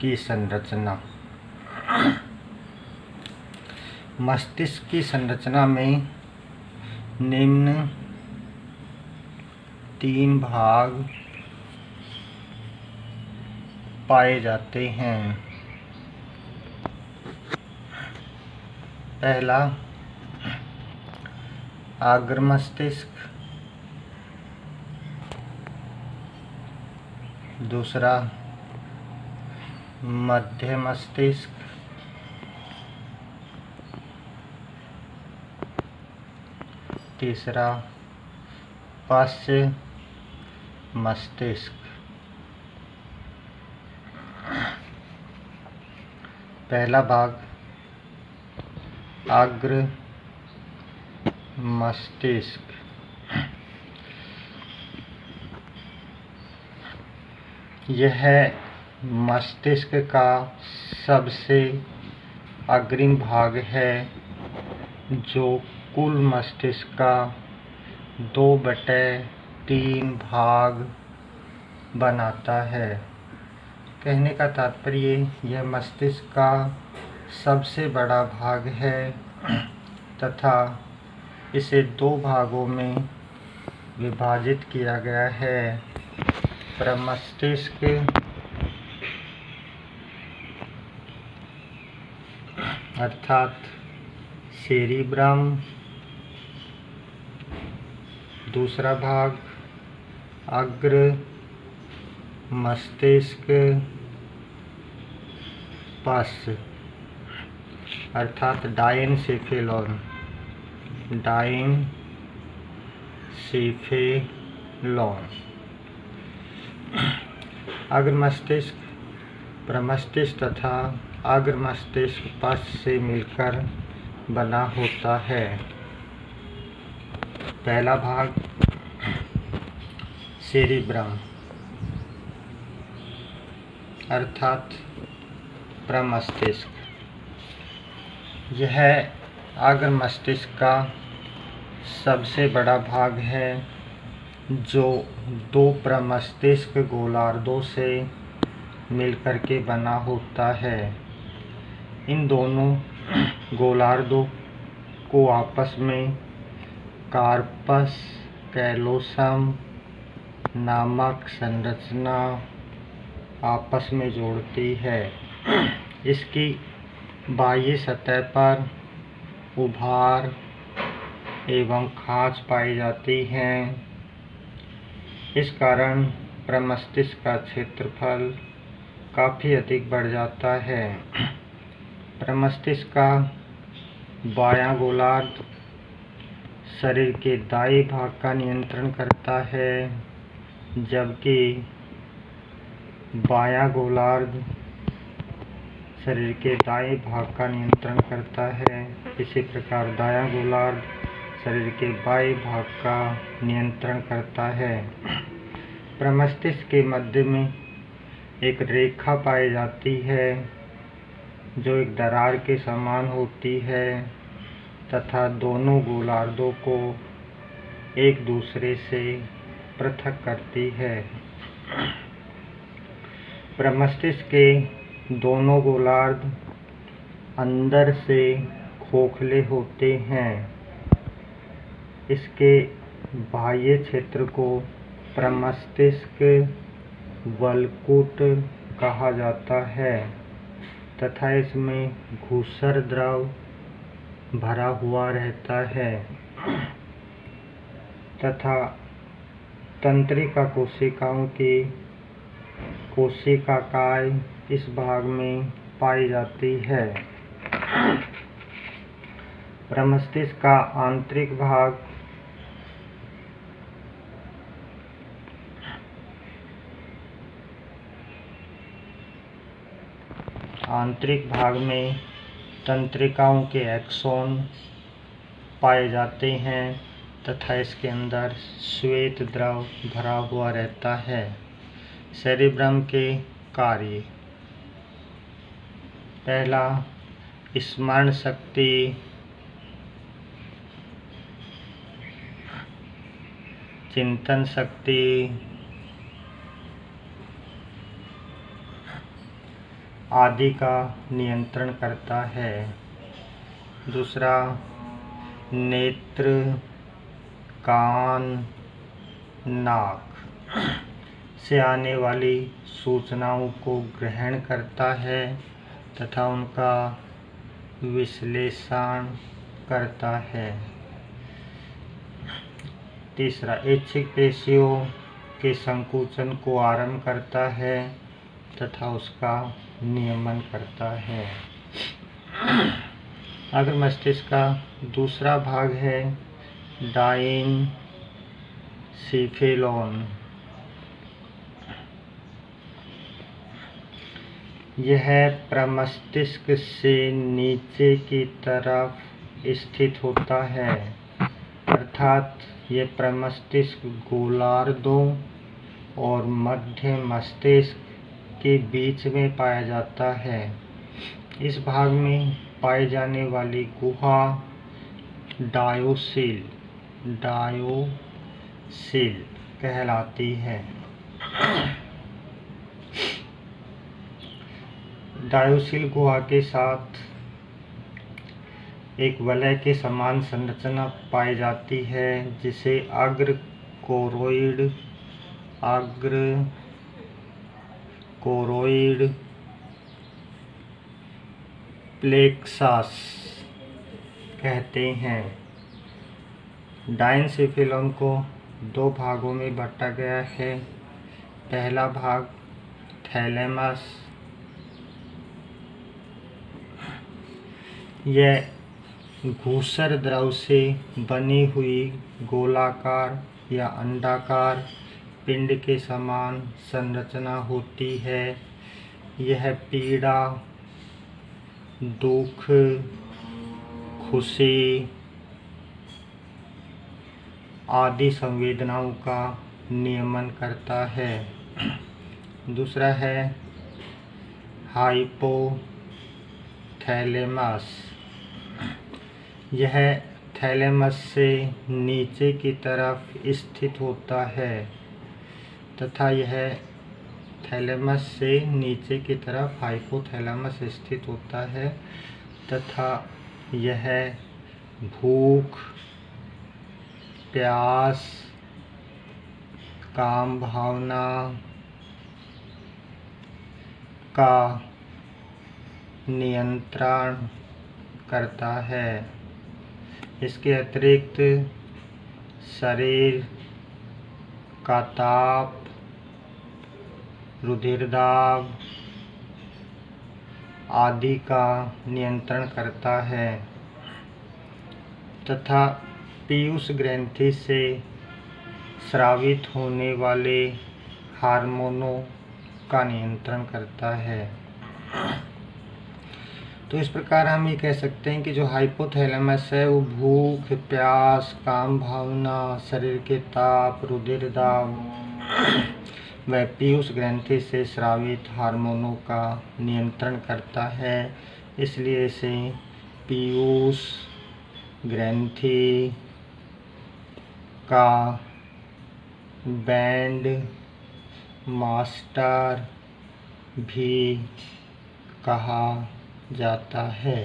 की संरचना। मस्तिष्क की संरचना में निम्न 3 भाग पाए जाते हैं। पहला अग्र मस्तिष्क, दूसरा मध्य मस्तिष्क, तीसरा पश्च मस्तिष्क। पहला भाग अग्र मस्तिष्क। यह मस्तिष्क का सबसे अग्रिम भाग है जो कुल मस्तिष्क का 2/3 भाग बनाता है। कहने का तात्पर्य यह मस्तिष्क का सबसे बड़ा भाग है तथा इसे 2 भागों में विभाजित किया गया है। प्रमस्तिष्क अर्थात सेरिब्रम, दूसरा भाग अग्र मस्तिष्क पश्च अर्थात डायनसेफेलॉन। अग्र मस्तिष्क प्रमस्तिष्क तथा अग्र मस्तिष्क पश्च से मिलकर बना होता है। पहला भाग सेरिब्रम अर्थात प्रमस्तिष्क। यह अग्र मस्तिष्क का सबसे बड़ा भाग है जो 2 प्रमस्तिष्क गोलार्धों से मिलकर के बना होता है। इन दोनों गोलार्धों को आपस में कार्पस कैलोसम नामक संरचना आपस में जोड़ती है। इसकी बाह्य सतह पर उभार एवं खांच पाई जाती हैं। इस कारण प्रमस्तिष्क का क्षेत्रफल काफ़ी अधिक बढ़ जाता है। प्रमस्तिष्क का बायां गोलार्ध शरीर के दाएं भाग का नियंत्रण करता है, जबकि बायां गोलार्ध शरीर के दाएं भाग का नियंत्रण करता है। इसी प्रकार दायां गोलार्ध शरीर के बाएं भाग का नियंत्रण करता है। प्रमस्तिष्क के मध्य में एक रेखा पाई जाती है जो एक दरार के समान होती है तथा दोनों गोलार्धों को एक दूसरे से पृथक करती है। प्रमस्तिष्क के दोनों गोलार्ध अंदर से खोखले होते हैं। इसके बाह्य क्षेत्र को प्रमस्तिष्क वलकुट कहा जाता है तथा इसमें धूसर द्रव भरा हुआ रहता है तथा तंत्रिका कोशिकाओं की कोशिकाएं इस भाग में पाई जाती है। प्रमस्तिष्क का आंतरिक भाग में तंत्रिकाओं के एक्सोन पाए जाते हैं तथा इसके अंदर श्वेत द्रव भरा हुआ रहता है। सेरिब्रम के कार्य: पहला स्मरण शक्ति, चिंतन शक्ति, आदि का नियंत्रण करता है। दूसरा, नेत्र, कान, नाक से आने वाली सूचनाओं को ग्रहण करता है तथा उनका विश्लेषण करता है। तीसरा, ऐच्छिक पेशियों के संकुचन को आरंभ करता है तथा उसका नियमन करता है। अगर मस्तिष्क का दूसरा भाग है डाइनसिफेलॉन, यह प्रमस्तिष्क से नीचे की तरफ स्थित होता है, अर्थात यह प्रमस्तिष्क गोलार्धों और मध्य मस्तिष्क के बीच में पाया जाता है। इस भाग में पाई जाने वाली गुहा डायोसिल कहलाती है। डायोसिल गुहा के साथ एक वलय के समान संरचना पाई जाती है जिसे अग्र कोरोइड प्लेक्सस कहते हैं। डाइनसिफेलॉन को दो भागों में बांटा गया है। पहला भाग थैलेमस, यह घूसर द्रव से बनी हुई गोलाकार या अंडाकार पिंड के समान संरचना होती है। यह पीड़ा, दुख, खुशी आदि संवेदनाओं का नियमन करता है। दूसरा है हाइपोथैलेमस, यह थैलेमस से नीचे की तरफ स्थित होता है तथा यह थैलेमस से नीचे की तरफ हाइपोथैलेमस स्थित होता है तथा यह भूख, प्यास, काम भावना का नियंत्रण करता है। इसके अतिरिक्त शरीर का ताप, रुधिर दाब आदि का नियंत्रण करता है तथा पीयूष ग्रंथि से स्रावित होने वाले हार्मोनों का नियंत्रण करता है। तो इस प्रकार हम ये कह सकते हैं कि जो हाइपोथैलेमस है वो भूख, प्यास, काम भावना, शरीर के ताप, रुधिर दाब व पीयूष ग्रंथि से स्रावित हार्मोनों का नियंत्रण करता है। इसलिए इसे पीयूष ग्रंथि का बैंड मास्टर भी कहा जाता है।